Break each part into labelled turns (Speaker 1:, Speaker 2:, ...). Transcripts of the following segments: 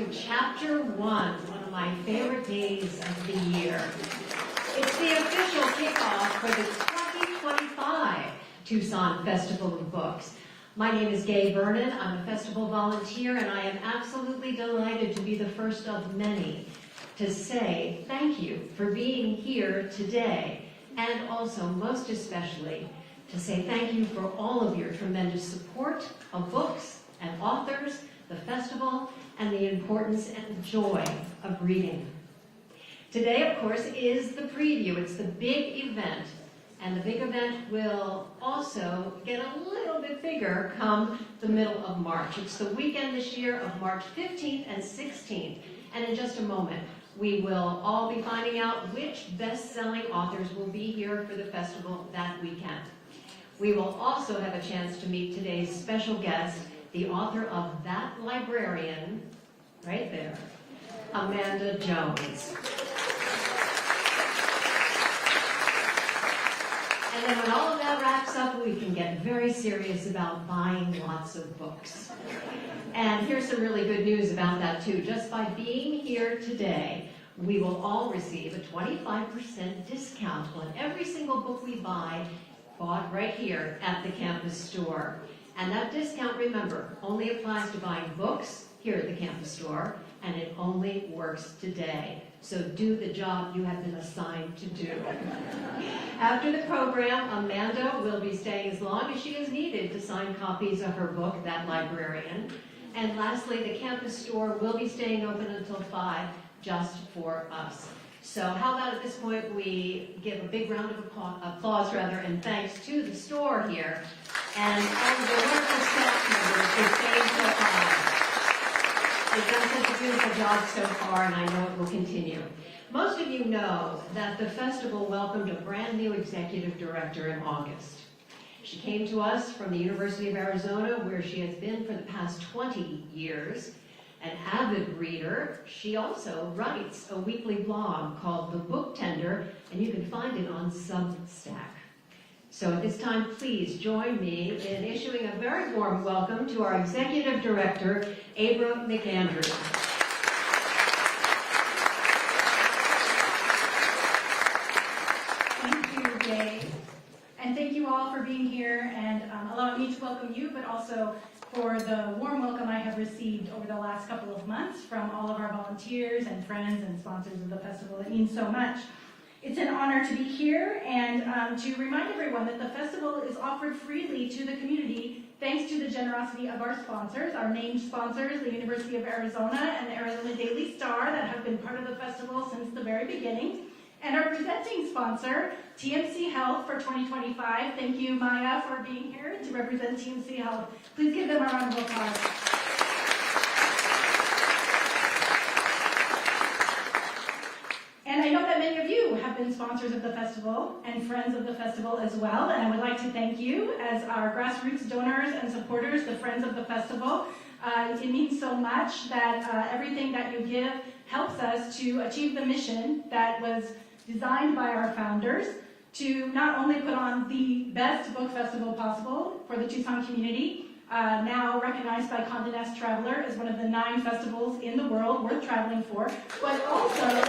Speaker 1: to Chapter 1 of my favorite days of the year. It's the official kickoff for the 2025 Tucson Festival of Books. My name is Gay Vernon. I'm a festival volunteer, and I am absolutely delighted to be the first of many to say thank you for being here today, and also, most especially, to say thank you for all of your tremendous support of books and authors, the festival, and the importance and joy of reading. Today, of course, is the preview. It's the big event, and the big event will also get a little bit bigger come the middle of March. It's the weekend this year of March 15th and 16th, and in just a moment, we will all be finding out which best-selling authors will be here for the festival that weekend. We will also have a chance to meet today's special guest, the author of That Librarian, right there, Amanda Jones. And then when all of that wraps up, we can get very serious about buying lots of books. And here's some really good news about that too. Just by being here today, we will all receive a 25% discount on every single book we buy, bought right here at the campus store. And that discount, remember, only applies to buying books here at the campus store, and it only works today. So do the job you have been assigned to do. After the program, Amanda will be staying as long as she is needed to sign copies of her book, That Librarian. And lastly, the campus store will be staying open until 5, just for us. So how about at this point we give a big round of applause, and thanks to the store here and all of the wonderful staff members who stayed so far. They've done such a beautiful job so far, and I know it will continue. Most of you know that the festival welcomed a brand new executive director in August. She came to us from the University of Arizona, where she has been for the past 20 years. An avid reader, she also writes a weekly blog called The Book Tender, and you can find it on Substack. So at this time, please join me in issuing a very warm welcome to our Executive Director, Abra McAndrew.
Speaker 2: Thank you, Gay. And thank you all for being here and allowing me to welcome you, but also for the warm welcome I have received over the last couple of months from all of our volunteers and friends and sponsors of the festival. It means so much. It's an honor to be here and to remind everyone that the festival is offered freely to the community thanks to the generosity of our sponsors, our named sponsors, the University of Arizona and the Arizona Daily Star, that have been part of the festival since the very beginning. And our presenting sponsor, TMC Health for 2025. Thank you, Maya, for being here to represent TMC Health. Please give them a round of applause. And I know that many of you have been sponsors of the festival and friends of the festival as well. And I would like to thank you as our grassroots donors and supporters, the friends of the festival. It means so much that everything that you give helps us to achieve the mission that was designed by our founders to not only put on the best book festival possible for the Tucson community, now recognized by Condé Nast Traveler as one of the 9 festivals in the world worth traveling for, but also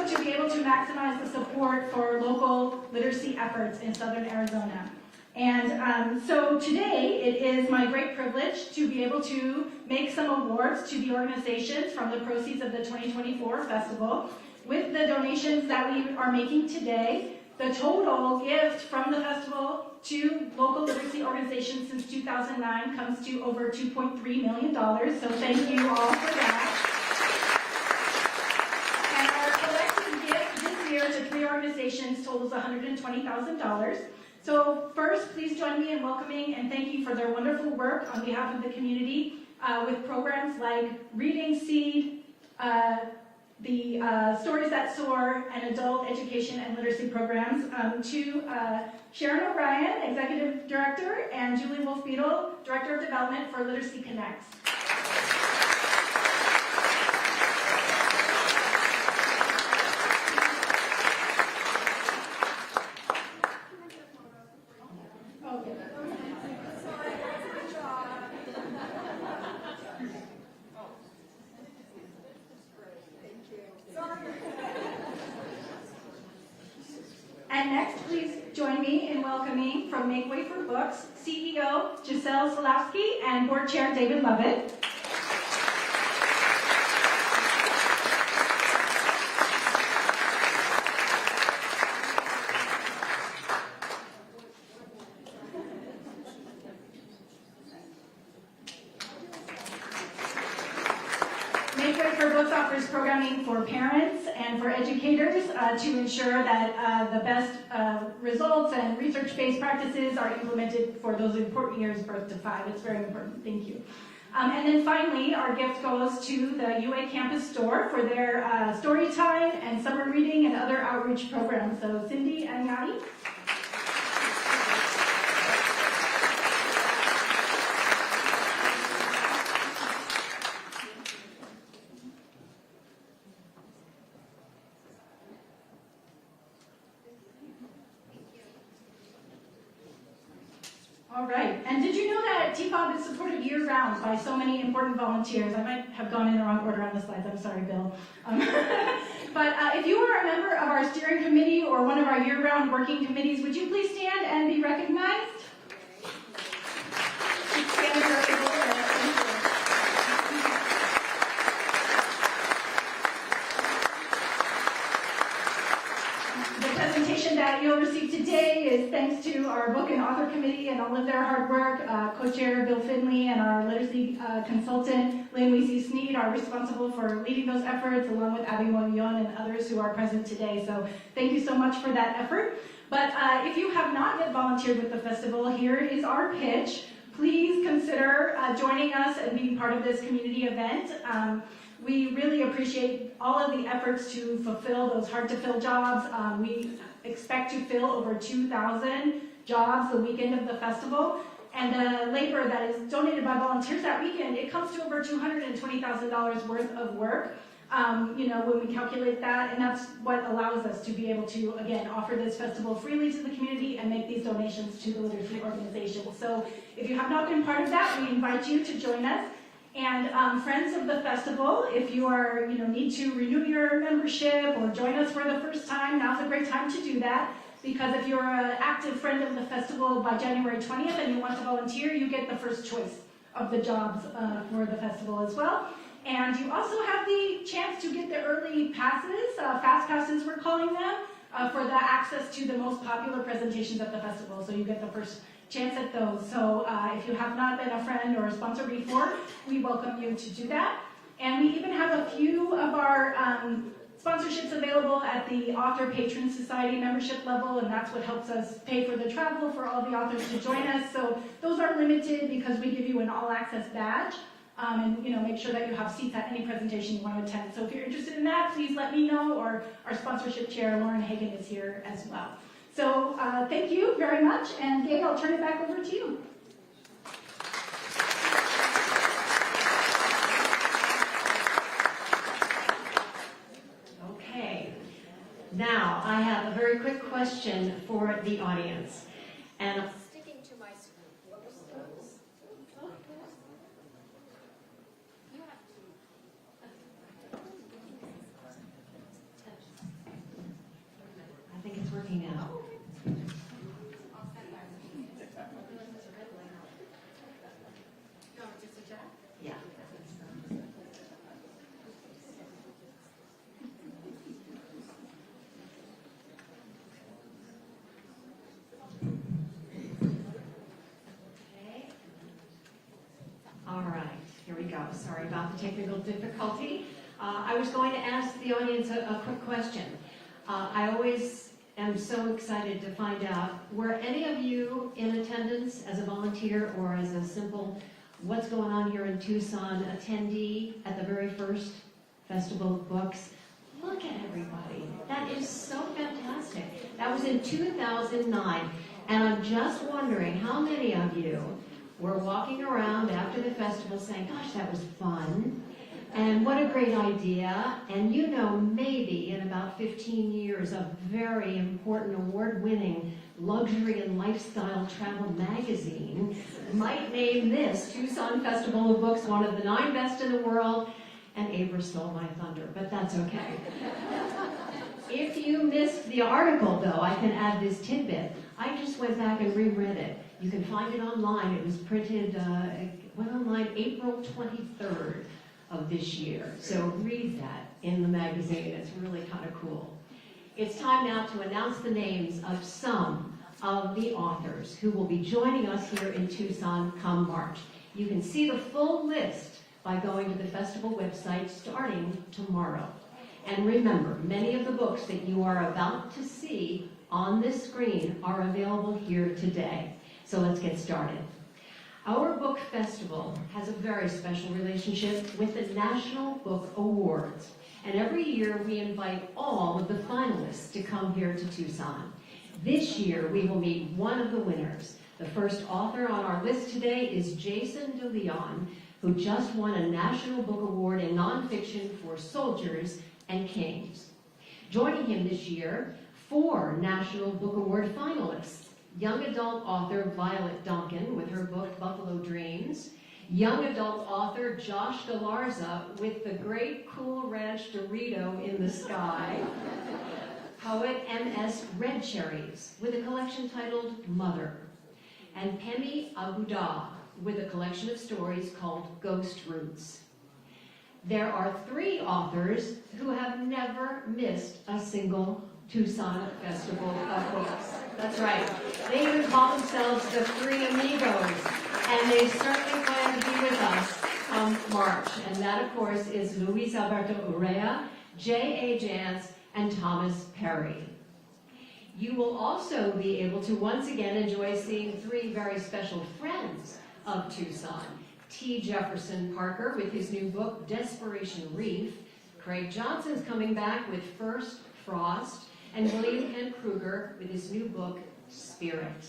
Speaker 2: to be able to maximize the support for local literacy efforts in Southern Arizona. And so today, it is my great privilege to be able to make some awards to the organizations from the proceeds of the 2024 festival. With the donations that we are making today, the total gift from the festival to local literacy organizations since 2009 comes to over $2.3 million, so thank you all for that. And our collective gift this year to 3 organizations totals $120,000. So first, please join me in welcoming and thank you for their wonderful work on behalf of the community with programs like Reading Seed, the Stories That Soar, and adult education and literacy programs, to Sharon O'Brien, Executive Director, and Julie Wolf-Beadle, Director of Development for Literacy Connects. me in welcoming from Make Way for Books, CEO Giselle Solowski and Board Chair David Lovett. Make Way for Books offers programming for parents and for educators to ensure that the best results and research-based practices are implemented for those important years, birth to 5. It's very important. Thank you. And then finally, our gift goes to the UA Campus Store for their story time and summer reading and other outreach programs. So Cindy and Yadi. All right, and did you know that TFOB is supported year-round by so many important volunteers? I might have gone in the wrong order on the slides, I'm sorry, Bill. But if you are a member of our steering committee or one of our year-round working committees, would you please stand and be recognized? Stand if you're able. The presentation that you'll receive today is thanks to our book and author committee and all of their hard work. Co-chair Bill Finley and our literacy consultant Lynn Weesey-Sneed are responsible for leading those efforts, along with Abby Moillon and others who are present today. So thank you so much for that effort. But if you have not yet volunteered with the festival, here is our pitch. Please consider joining us and being part of this community event. We really appreciate all of the efforts to fulfill those hard-to-fill jobs. We expect to fill over 2,000 jobs the weekend of the festival. And the labor that is donated by volunteers that weekend, it comes to over $220,000 worth of work, when we calculate that. And that's what allows us to be able to, again, offer this festival freely to the community and make these donations to the literacy organization. So if you have not been part of that, we invite you to join us. And friends of the festival, if you are, need to renew your membership or join us for the first time, now's a great time to do that. Because if you're an active friend of the festival by January 20th and you want to volunteer, you get the first choice of the jobs for the festival as well. And you also have the chance to get the early passes, fast passes we're calling them, for the access to the most popular presentations at the festival. So you get the first chance at those. So if you have not been a friend or a sponsor before, we welcome you to do that. And we even have a few of our sponsorships available at the Author Patron Society membership level, and that's what helps us pay for the travel for all the authors to join us. So those are limited because we give you an all-access badge, and make sure that you have seats at any presentation you want to attend. So if you're interested in that, please let me know, or our sponsorship chair, Lauren Hagen, is here as well. So thank you very much, and Gabe, I'll turn it back over to you.
Speaker 1: Okay, now I have a very quick question for the audience. And
Speaker 3: Sticking to my script.
Speaker 1: I think it's working now. Yeah. Okay. All right, here we go. Sorry about the technical difficulty. I was going to ask the audience a quick question. I always am so excited to find out, were any of you in attendance as a volunteer or as a simple What's Going On Here in Tucson attendee at the very first Festival of Books? Look at everybody. That is so fantastic. That was in 2009. And I'm just wondering how many of you were walking around after the festival saying, gosh, that was fun. And what a great idea. And maybe in about 15 years, a very important award-winning luxury and lifestyle travel magazine might name this Tucson Festival of Books one of the 9 best in the world. And Abra stole my thunder, but that's okay. If you missed the article, though, I can add this tidbit. I just went back and reread it. You can find it online. It was printed, went online April 23rd of this year. So read that in the magazine. It's really kind of cool. It's time now to announce the names of some of the authors who will be joining us here in Tucson come March. You can see the full list by going to the festival website starting tomorrow. And remember, many of the books that you are about to see on this screen are available here today. So let's get started. Our book festival has a very special relationship with the National Book Awards. And every year we invite all of the finalists to come here to Tucson. This year we will meet one of the winners. The first author on our list today is Jason De Leon, who just won a National Book Award in nonfiction for Soldiers and Kings. Joining him this year, 4 National Book Award finalists. Young adult author Violet Duncan with her book Buffalo Dreams. Young adult author Josh Galarza with The Great Cool Ranch Dorito in the Sky. Poet M.S. Red Cherries with a collection titled Mother. And Pemi Abudah with a collection of stories called Ghost Roots. There are 3 authors who have never missed a single Tucson Festival of Books. That's right. They even call themselves the 3 Amigos, and they certainly plan to be with us come March. And that, of course, is Luis Alberto Urrea, J.A. Jance, and Thomas Perry. You will also be able to once again enjoy seeing 3 very special friends of Tucson. T. Jefferson Parker with his new book, Desperation Reef. Craig Johnson's coming back with First Frost. And William Penn Kruger with his new book, Spirit.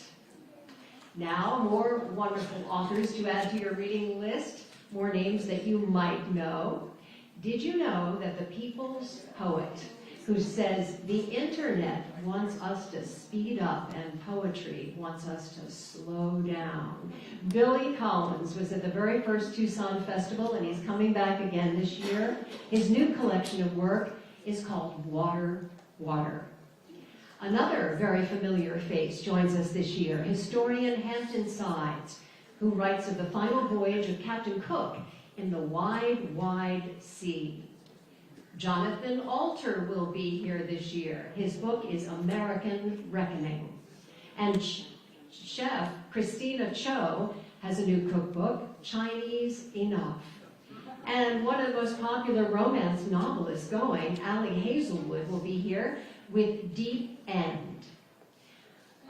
Speaker 1: Now, more wonderful authors to add to your reading list, more names that you might know. Did you know that the people's poet who says the internet wants us to speed up and poetry wants us to slow down? Billy Collins was at the very first Tucson Festival, and he's coming back again this year. His new collection of work is called Water, Water. Another very familiar face joins us this year, historian Hampton Sides, who writes of the final voyage of Captain Cook in the wide, wide sea. Jonathan Alter will be here this year. His book is American Reckoning. And chef Christina Cho has a new cookbook, Chinese Enough. And one of the most popular romance novelists going, Allie Hazelwood, will be here with Deep End.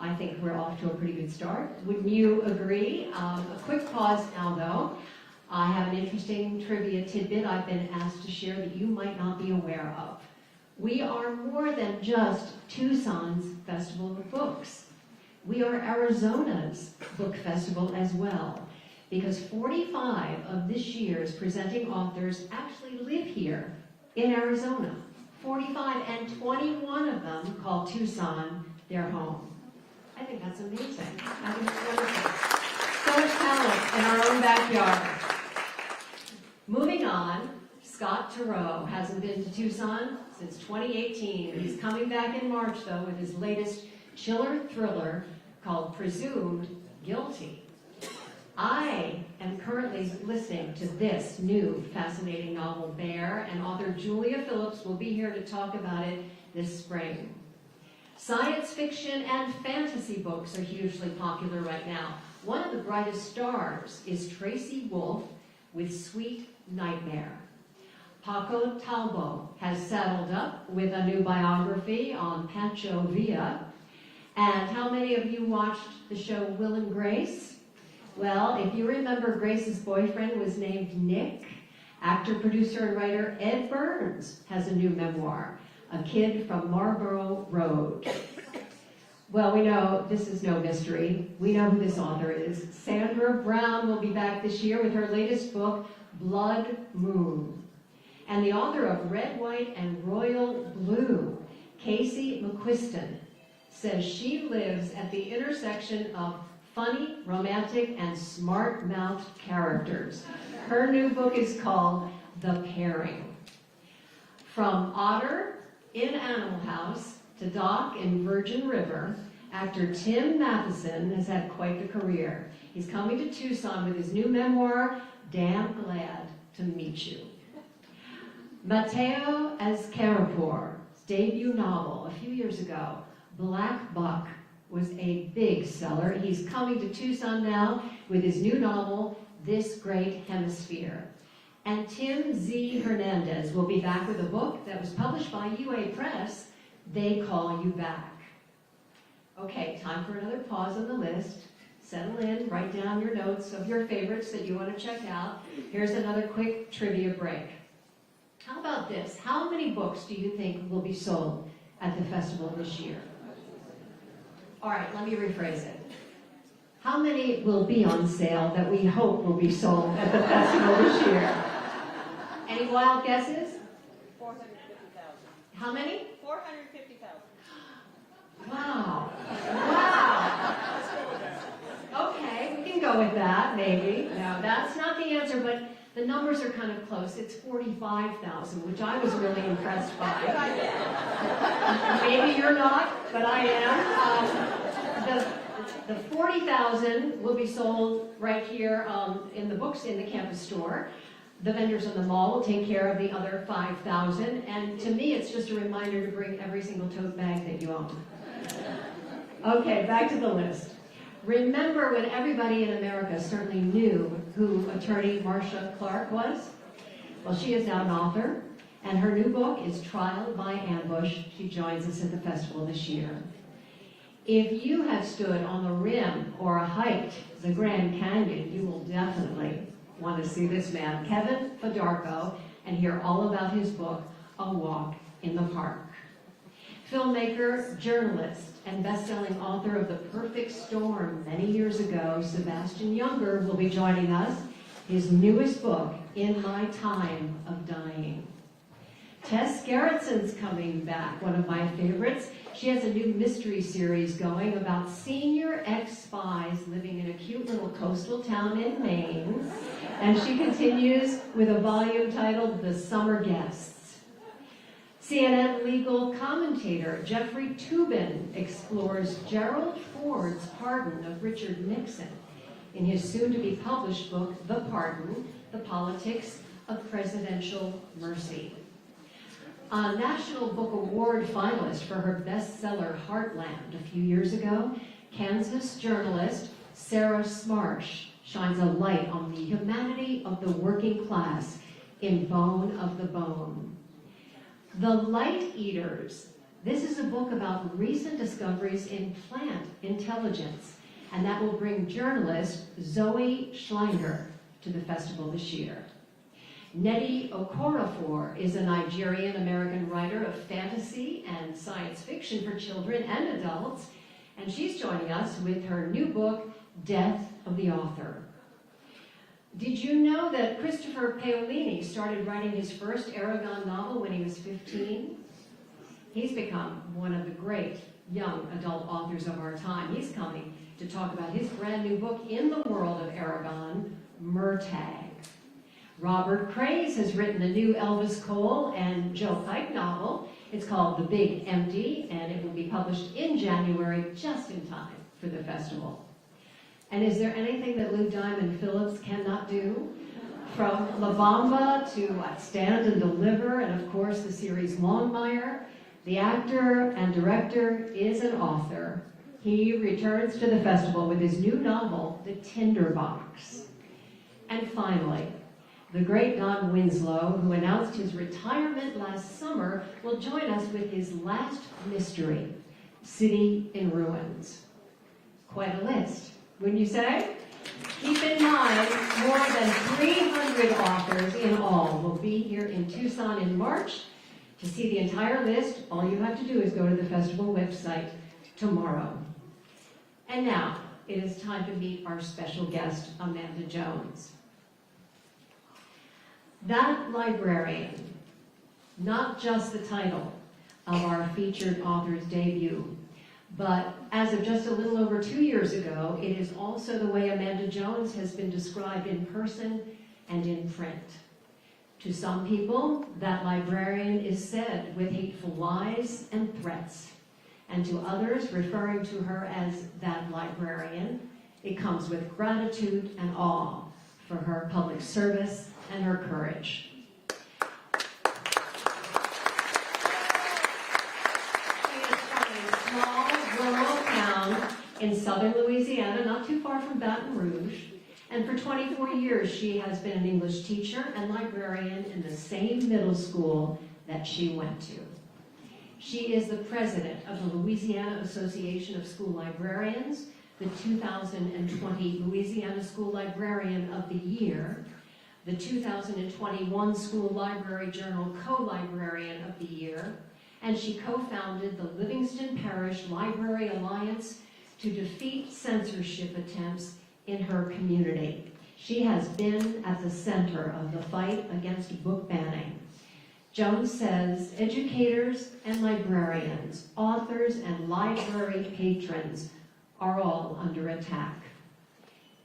Speaker 1: I think we're off to a pretty good start. Wouldn't you agree? A quick pause now, though. I have an interesting trivia tidbit I've been asked to share that you might not be aware of. We are more than just Tucson's Festival of Books. We are Arizona's book festival as well, because 45 of this year's presenting authors actually live here in Arizona. 45, and 21 of them call Tucson their home. I think that's amazing. I think it's wonderful. So much talent in our own backyard. Moving on, Scott Turow hasn't been to Tucson since 2018. He's coming back in March, though, with his latest chiller thriller called Presumed Guilty. I am currently listening to this new fascinating novel, Bear, and author Julia Phillips will be here to talk about it this spring. Science fiction and fantasy books are hugely popular right now. One of the brightest stars is Tracy Wolff with Sweet Nightmare. Paco Talbo has saddled up with a new biography on Pancho Villa. And how many of you watched the show Will and Grace? Well, if you remember, Grace's boyfriend was named Nick. Actor, producer, and writer Ed Burns has a new memoir, A Kid from Marlborough Road. Well, we know this is no mystery. We know who this author is. Sandra Brown will be back this year with her latest book, Blood Moon. And the author of Red, White, and Royal Blue, Casey McQuiston, says she lives at the intersection of funny, romantic, and smart-mouthed characters. Her new book is called The Pairing. From Otter in Animal House to Doc in Virgin River, Actor Tim Matheson has had quite the career. He's coming to Tucson with his new memoir, Damn Glad to Meet You. Mateo Azcárrapor's debut novel a few years ago, Black Buck, was a big seller. He's coming to Tucson now with his new novel, This Great Hemisphere. And Tim Z. Hernandez will be back with a book that was published by UA Press, They Call You Back. Okay, time for another pause on the list. Settle in, write down your notes of your favorites that you want to check out. Here's another quick trivia break. How about this? How many books do you think will be sold at the festival this year? All right, let me rephrase it. How many will be on sale that we hope will be sold at the festival this year? Any wild guesses?
Speaker 3: 450,000.
Speaker 1: How many?
Speaker 3: 450,000.
Speaker 1: Wow. Wow. Okay, we can go with that, maybe. No, that's not the answer, but the numbers are kind of close. It's 45,000, which I was really impressed by. Maybe you're not, but I am. The 40,000 will be sold right here in the books in the campus store. The vendors in the mall will take care of the other 5,000. And to me, it's just a reminder to bring every single tote bag that you own. Okay, back to the list. Remember when everybody in America certainly knew who attorney Marcia Clark was? Well, she is now an author, and her new book is Trial by Ambush. She joins us at the festival this year. If you have stood on the rim or hiked the Grand Canyon, you will definitely want to see this man, Kevin Fedarko, and hear all about his book, A Walk in the Park. Filmmaker, journalist, and best-selling author of The Perfect Storm many years ago, Sebastian Junger will be joining us. His newest book, In My Time of Dying. Tess Gerritsen's coming back, one of my favorites. She has a new mystery series going about senior ex-spies living in a cute little coastal town in Maine. And she continues with a volume titled The Summer Guests. CNN legal commentator Jeffrey Toobin explores Gerald Ford's pardon of Richard Nixon in his soon-to-be published book, The Pardon, The Politics of Presidential Mercy. A National Book Award finalist for her bestseller Heartland a few years ago, Kansas journalist Sarah Smarsh shines a light on the humanity of the working class in Bone of the Bone. The Light Eaters. This is a book about recent discoveries in plant intelligence, and that will bring journalist Zoe Schleinger to the festival this year. Nnedi Okorafor is a Nigerian-American writer of fantasy and science fiction for children and adults, and she's joining us with her new book, Death of the Author. Did you know that Christopher Paolini started writing his first Aragon novel when he was 15? He's become one of the great young adult authors of our time. He's coming to talk about his brand new book in the world of Aragon, Murtagh. Robert Craze has written a new Elvis Cole and Joe Pike novel. It's called The Big Empty, and it will be published in January, just in time for the festival. And is there anything that Lou Diamond Phillips cannot do? From La Bamba to Stand and Deliver, and of course the series Longmire, the actor and director is an author. He returns to the festival with his new novel, The Tinderbox. And finally, the great Don Winslow, who announced his retirement last summer, will join us with his last mystery, City in Ruins. Quite a list, wouldn't you say? Keep in mind, more than 300 authors in all will be here in Tucson in March. To see the entire list, all you have to do is go to the festival website tomorrow. And now, it is time to meet our special guest, Amanda Jones. That librarian, not just the title of our featured author's debut, but as of just a little over 2 years ago, it is also the way Amanda Jones has been described in person and in print. To some people, that librarian is said with hateful lies and threats. and to others referring to her as that librarian, it comes with gratitude and awe for her public service and her courage. She is from a small rural town in southern Louisiana, not too far from Baton Rouge. And for 24 years, she has been an English teacher and librarian in the same middle school that she went to. She is the president of the Louisiana Association of School Librarians, the 2020 Louisiana School Librarian of the Year, the 2021 School Library Journal Co-Librarian of the Year, and she co-founded the Livingston Parish Library Alliance to defeat censorship attempts in her community. She has been at the center of the fight against book banning. Joan says educators and librarians, authors and library patrons are all under attack.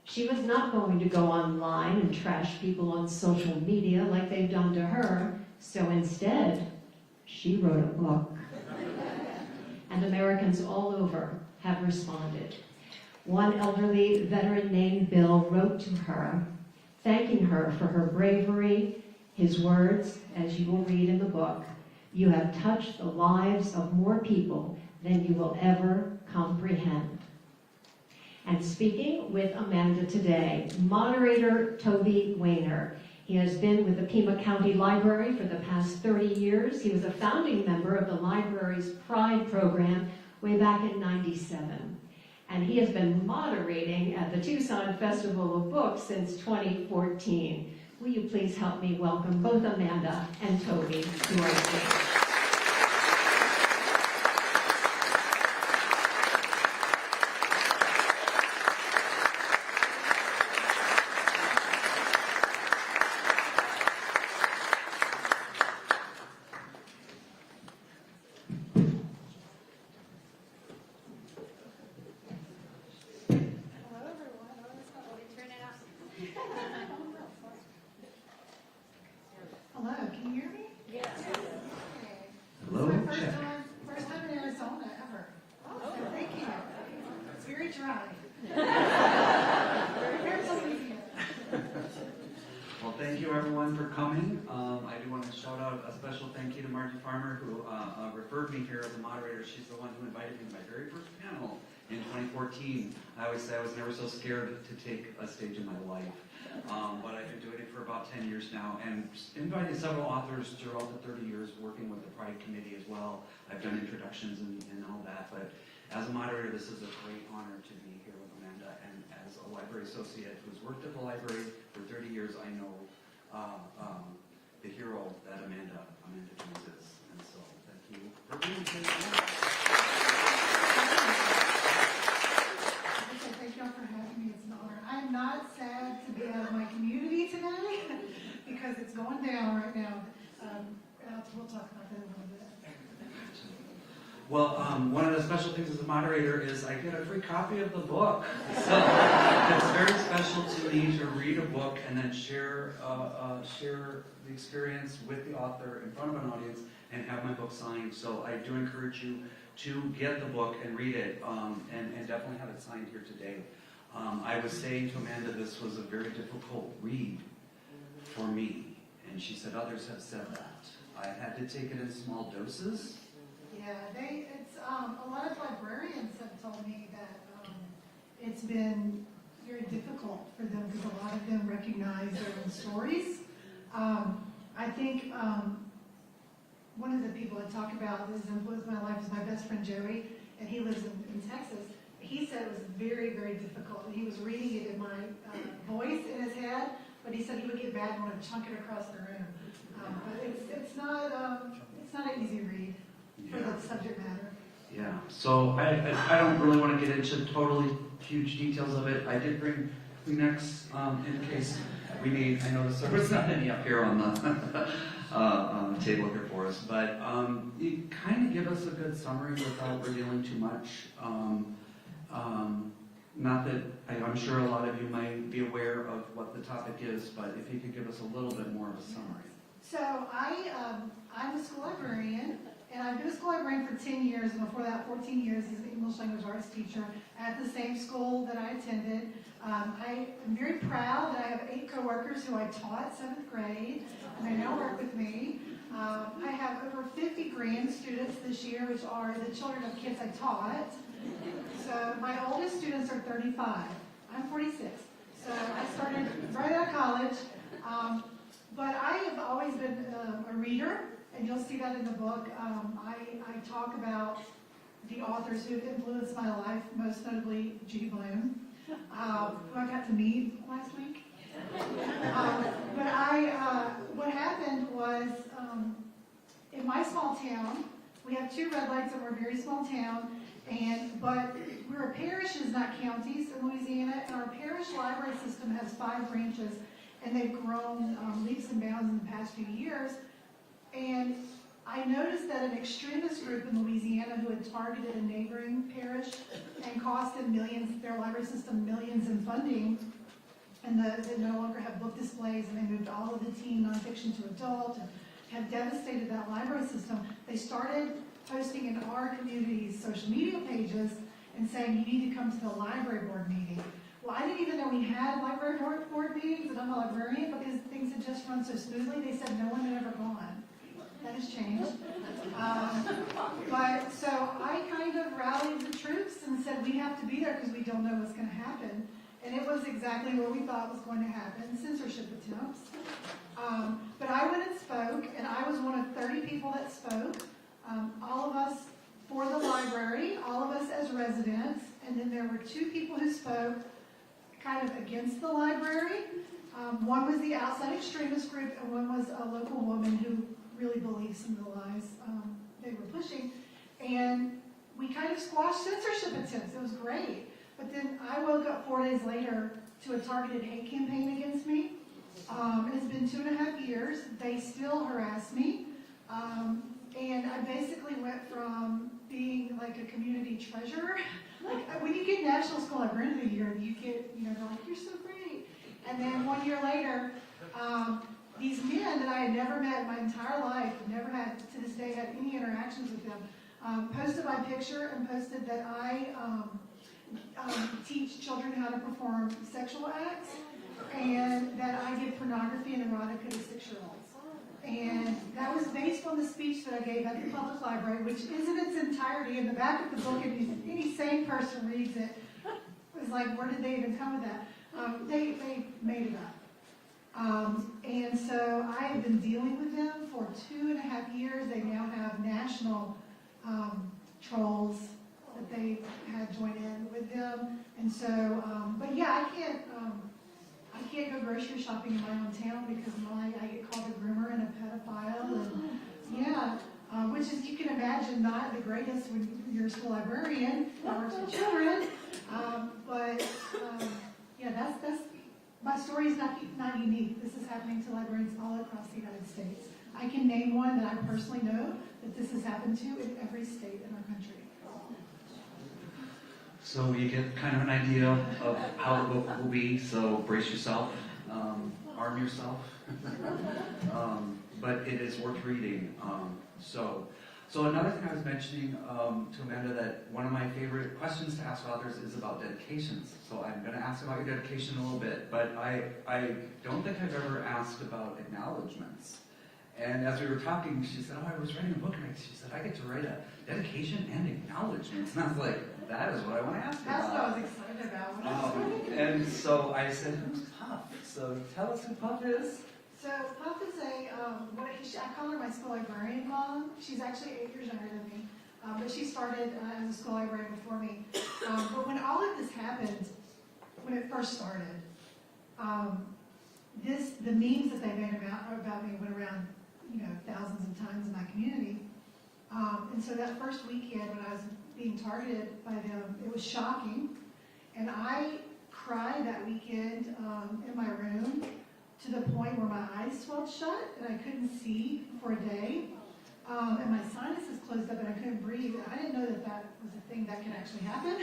Speaker 1: She was not going to go online and trash people on social media like they've done to her, so instead, she wrote a book. And Americans all over have responded. One elderly veteran named Bill wrote to her, thanking her for her bravery. His words, as you will read in the book, "You have touched the lives of more people than you will ever comprehend." And speaking with Amanda today, moderator Toby Wayner. He has been with the Pima County Library for the past 30 years. He was a founding member of the library's Pride program way back in '97. And he has been moderating at the Tucson Festival of Books since 2014. Will you please help me welcome both Amanda and Toby to our stage?
Speaker 4: Hello, can you hear me?
Speaker 3: Yes.
Speaker 5: Hello,
Speaker 4: This is my
Speaker 5: check.
Speaker 4: first time in Arizona ever. So thank you. It's very dry. Very Louisiana.
Speaker 5: Well, thank you everyone for coming. I do want to shout out a special thank you to Margie Farmer, who referred me here as a moderator. She's the one who invited me to my very first panel in 2014. I always say I was never so scared to take a stage in my life. But I've been doing it for about 10 years now, and invited several authors throughout the 30 years working with the Pride Committee as well. I've done introductions and all that, but as a moderator, this is a great honor to be here with Amanda, and as a library associate who's worked at the library for 30 years, I know the hero that Amanda Jones is, and so thank you for being here.
Speaker 4: Thank y'all for having me. It's an honor. I'm not sad to be out of my community today because it's going down right now. We'll talk about that in a little bit.
Speaker 5: Well, one of the special things as a moderator is I get a free copy of the book. So it's very special to me to read a book and then share the experience with the author in front of an audience and have my book signed. So I do encourage you to get the book and read it, and definitely have it signed here today. I was saying to Amanda this was a very difficult read for me, and she said others have said that. I had to take it in small doses.
Speaker 4: Yeah, it's a lot of librarians have told me that it's been very difficult for them because a lot of them recognize their own stories. I think one of the people I talk about that has influenced my life is my best friend Joey, and he lives in Texas. He said it was very, very difficult, and he was reading it in my voice in his head, but he said he would get mad and want to chunk it across the room. But it's not an easy read for the subject matter.
Speaker 5: Yeah, so I don't really want to get into totally huge details of it. I did bring Kleenex in case we need. I noticed there was not any up here on the table here for us, but you kind of give us a good summary without revealing too much. Not that I'm sure a lot of you might be aware of what the topic is, but if you could give us a little bit more of a summary.
Speaker 4: So I'm a school librarian, And I've been a school librarian for 10 years, and before that, 14 years as an English language arts teacher at the same school that I attended. I am very proud that I have 8 coworkers who I taught 7th grade, and they now work with me. I have over 50 grand students this year, which are the children of kids I taught. So my oldest students are 35. I'm 46. So I started right out of college. But I have always been a reader, and you'll see that in the book. I talk about the authors who have influenced my life, most notably Judy Blume, who I got to meet last week. What happened was, in my small town, we have 2 red lights and we're a very small town, but we're parishes, not counties in Louisiana, and our parish library system has 5 branches, and they've grown leaps and bounds in the past few years. And I noticed that an extremist group in Louisiana who had targeted a neighboring parish and costed millions, their library system millions in funding, and they no longer have book displays, and they moved all of the teen nonfiction to adult, and have devastated that library system. They started posting in our community's social media pages and saying, you need to come to the library board meeting. Well, I didn't even know we had library board meetings, and I'm a librarian, because things had just run so smoothly. They said no one had ever gone. That has changed. But so I kind of rallied the troops and said, we have to be there because we don't know what's going to happen. And it was exactly what we thought was going to happen, censorship attempts. But I went and spoke, and I was one of 30 people that spoke. All of us for the library, all of us as residents, and then there were 2 people who spoke kind of against the library. One was the outside extremist group, and one was a local woman who really believed some of the lies they were pushing. And we kind of squashed censorship attempts. It was great. But then I woke up 4 days later to a targeted hate campaign against me. It's been 2.5 years. They still harass me. And I basically went from being like a community treasurer. Like when you get National School Librarian of the Year, you get, they're like, you're so great. And then 1 year later, these men that I had never met in my entire life, never had to this day had any interactions with them, posted my picture and posted that I teach children how to perform sexual acts, and that I give pornography and erotica to 6-year-olds. And that was based on the speech that I gave at the public library, which is in its entirety in the back of the book. If any sane person reads it, it was like, where did they even come with that? They made it up. And so I have been dealing with them for 2.5 years. They now have national trolls that they had joined in with them. And so, but yeah, I can't go grocery shopping in my own town because I get called a groomer and a pedophile, and yeah, which is, you can imagine, not the greatest when you're a school librarian that works with children. Yeah, that's my story is not unique. This is happening to librarians all across the United States. I can name one that I personally know that this has happened to in every state in our country.
Speaker 5: So you get kind of an idea of how the book will be, so brace yourself, arm yourself. But it is worth reading. So another thing I was mentioning to Amanda, that one of my favorite questions to ask authors is about dedications. So I'm going to ask about your dedication a little bit, but I don't think I've ever asked about acknowledgments. And as we were talking, she said, I was writing a book, and she said, I get to write a dedication and acknowledgments. And I was like, that is what I want to ask
Speaker 4: That's
Speaker 5: about.
Speaker 4: what I was excited about when I was writing.
Speaker 5: And so I said, who's Puff? So tell us who Puff is.
Speaker 4: So Puff is I call her my school librarian mom. She's actually 8 years younger than me, but she started as a school librarian before me. But when all of this happened, when it first started, the memes that they made about me went around, thousands of times in my community. And so that first weekend when I was being targeted by them, it was shocking. And I cried that weekend in my room to the point where my eyes swelled shut and I couldn't see for a day. And my sinuses closed up and I couldn't breathe. And I didn't know that was a thing that could actually happen.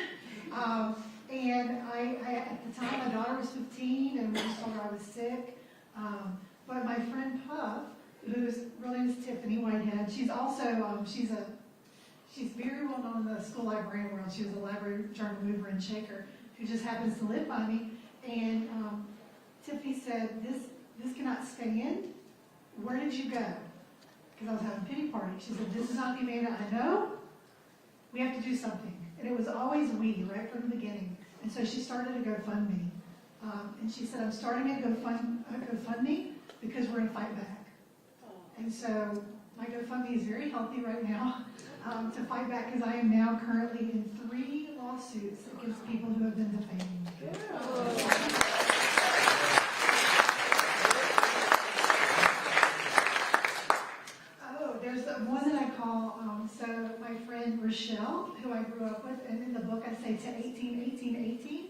Speaker 4: And I at the time, my daughter was 15 and we just told her I was sick. But my friend Puff, whose real name is Tiffany Whitehead. She's also, she's very well known in the school librarian world. She was a library journal mover and shaker who just happens to live by me. And Tiffany said, this cannot stand. Where did you go? Because I was having a pity party. She said, this is not the Amanda I know. We have to do something. And it was always we, right from the beginning. And so she started a GoFundMe. And she said, I'm starting a GoFundMe because we're going to fight back. And so my GoFundMe is very healthy right now to fight back because I am now currently in 3 lawsuits against people who have been defaming me. There's one that I call, so my friend Rochelle, who I grew up with, and in the book I say to 18, 18, 18,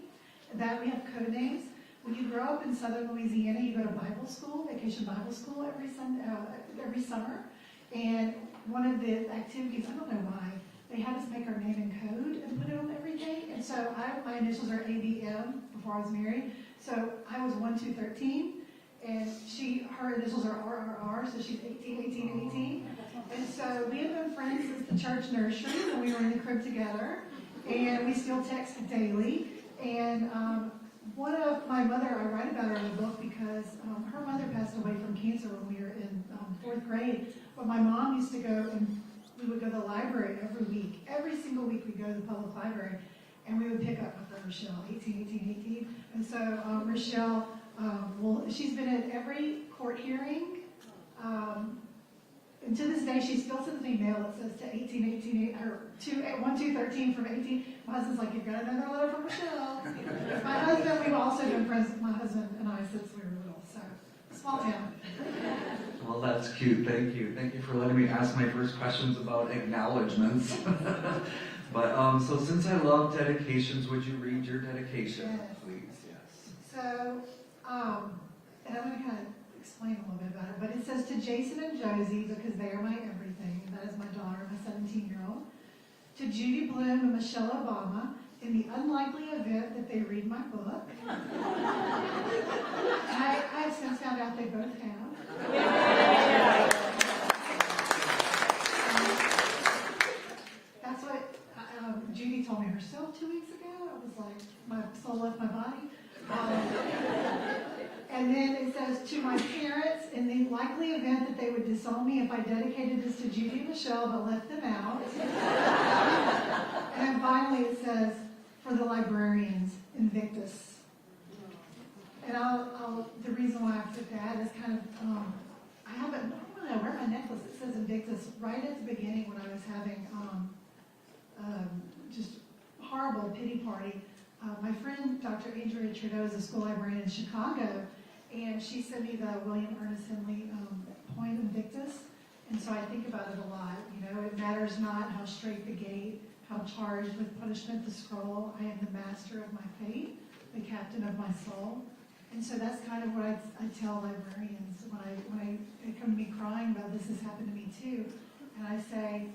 Speaker 4: that we have code names. When you grow up in southern Louisiana, you go to Bible school, vacation Bible school every summer. And one of the activities, I don't know why, they had us make our name in code and put it on everything. And so my initials are ABM before I was married. So I was 1, 2, 13. And her initials are RRR, so she's 18, 18, 18. And so we have been friends since the church nursery when we were in the crib together. And we still text daily. And one of my mother, I write about her in the book because her mother passed away from cancer when we were in 4th grade. But my mom used to go, and we would go to the library every week. Every single week we'd go to the public library. And we would pick up my friend Rochelle, 18, 18, 18. And so Rochelle, she's been at every court hearing. And to this day, she still sends me mail that says to 18, 18, or 1, 2, 13 from 18. My husband's like, you've got another letter from Rochelle. My husband, we've also been friends, my husband and I, since we were little. So, small town.
Speaker 5: Well, that's cute. Thank you. Thank you for letting me ask my first questions about acknowledgments. But so since I love dedications, would you read your dedication,
Speaker 4: Yes.
Speaker 5: please? Yes.
Speaker 4: So, and I'm going to kind of explain a little bit about it, but it says to Jason and Josie, because they are my everything, and that is my daughter, my 17-year-old. To Judy Bloom and Michelle Obama, in the unlikely event that they read my book. I have since found out they both have. That's what Judy told me herself 2 weeks ago. I was like, my soul left my body. And then it says, to my parents, in the likely event that they would disown me if I dedicated this to Judy and Michelle but left them out. And then finally it says, for the librarians, Invictus. And the reason why I put that is kind of, I don't know, I wear my necklace, it says Invictus right at the beginning when I was having just horrible pity party. My friend, Dr. Andrea Trudeau, is a school librarian in Chicago, and she sent me the William Ernest Henley poem Invictus, and so I think about it a lot. You know, it matters not how straight the gate, how charged with punishment the scroll. I am the master of my fate, the captain of my soul. And so that's kind of what I tell librarians when they come to me crying about this has happened to me too, and I say,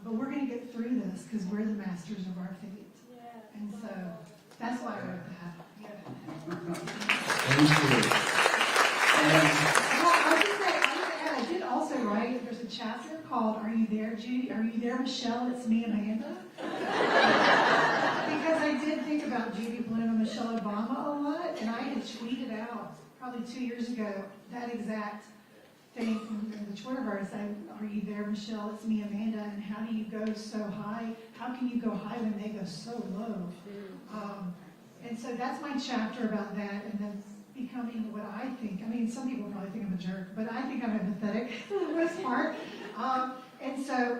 Speaker 4: but we're going to get through this because we're the masters of our fate. And so that's why I wrote that.
Speaker 5: Thank you.
Speaker 4: Well, I did also write, there's a chapter called Are You There, Judy? Are You There, Michelle? It's Me, Amanda. Because I did think about Judy Bloom and Michelle Obama a lot, and I had tweeted out probably 2 years ago that exact thing in the Twitterverse. Are you there, Michelle? It's me, Amanda. And how do you go so high? How can you go high when they go so low? And so that's my chapter about that, and then becoming what I think. I mean, some people probably think I'm a jerk, but I think I'm empathetic for the most part. And so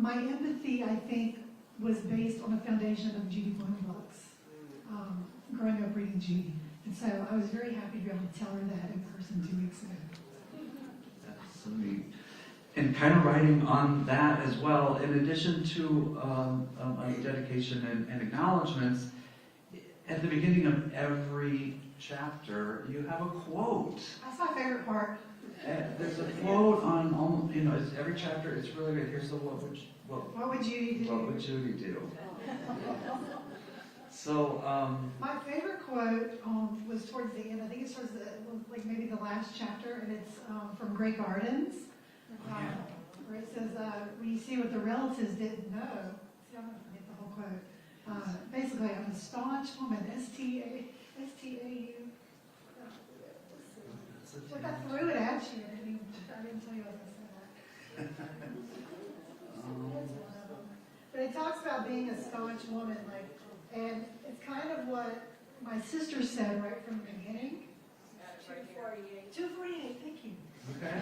Speaker 4: my empathy, I think, was based on the foundation of Judy Bloom books, growing up reading Judy. And so I was very happy to be able to tell her that in person 2 weeks ago.
Speaker 5: That's so neat. And kind of writing on that as well, in addition to dedication and acknowledgments, at the beginning of every chapter, you have a quote.
Speaker 4: That's my favorite part.
Speaker 5: There's a quote on almost, it's every chapter. It's really good. Here's the what would Judy do?
Speaker 4: What would Judy do?
Speaker 5: What would Judy do? So,
Speaker 4: My favorite quote was towards the end. I think it's towards the, like maybe the last chapter, and it's from Grey Gardens, where it says, "When you see what the relatives didn't know." See, I'm gonna forget the whole quote. Basically, I'm a staunch woman. S-T-A-U. Look, I threw it at you. I didn't tell you I was gonna say that. That's one of them. But it talks about being a staunch woman, like, and it's kind of what my sister said right from the beginning.
Speaker 3: 248.
Speaker 4: 248, thank you.
Speaker 5: okay.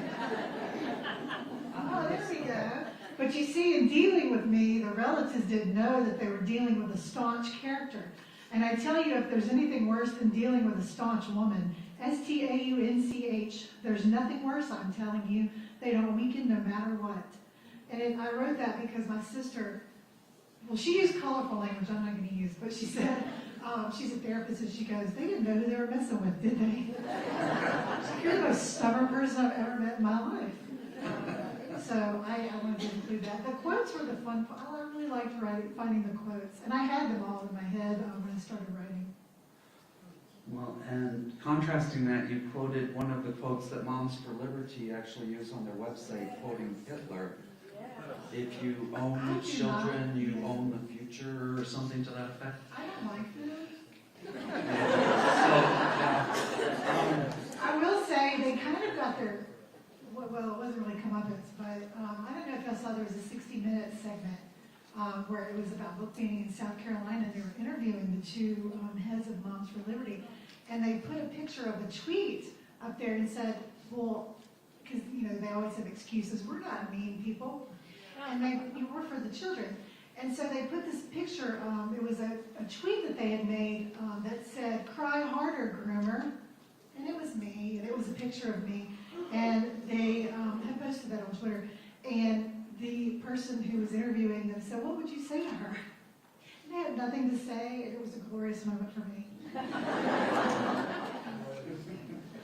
Speaker 4: Oh, there we go. But you see, in dealing with me, the relatives didn't know that they were dealing with a staunch character. And I tell you, if there's anything worse than dealing with a staunch woman, S-T-A-U-N-C-H, there's nothing worse, I'm telling you. They don't weaken no matter what. And I wrote that because my sister, well, she used colorful language I'm not going to use, but she said, she's a therapist, and she goes, they didn't know who they were messing with, did they? You're the most stubborn person I've ever met in my life. So I wanted to include that. The quotes were the fun part. I really liked finding the quotes, and I had them all in my head when I started writing.
Speaker 5: Well, and contrasting that, you quoted one of the quotes that Moms for Liberty actually use on their website, quoting Hitler. If you own
Speaker 4: I
Speaker 5: the
Speaker 4: do
Speaker 5: children,
Speaker 4: not.
Speaker 5: you own the future, or something to that effect.
Speaker 4: I don't like them.
Speaker 5: So,
Speaker 4: I will say they kind of got their, well, it wasn't really comeuppance, but I don't know if y'all saw there was a 60-minute segment where it was about book banning in South Carolina. They were interviewing the two heads of Moms for Liberty, and they put a picture of a tweet up there and said, well, because they always have excuses. We're not mean people, and we're for the children. And so they put this picture. It was a tweet that they had made that said, "Cry harder, groomer," and it was me, and it was a picture of me. And they had posted that on Twitter. And the person who was interviewing them said, "What would you say to her?" And they had nothing to say, and it was a glorious moment for me.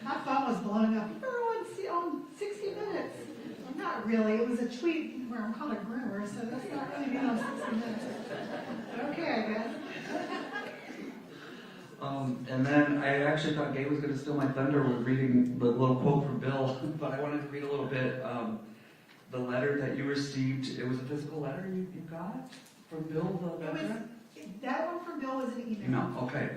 Speaker 4: My phone was blowing up. You're on 60 Minutes. I'm not really. It was a tweet where I'm called a groomer, so that's not really being on 60 Minutes. Okay, I guess.
Speaker 5: and then I actually thought Gabe was going to steal my thunder with reading the little quote from Bill, but I wanted to read a little bit. The letter that you received, it was a physical letter you got from Bill, the veteran?
Speaker 4: That one from Bill was an email.
Speaker 5: No, okay.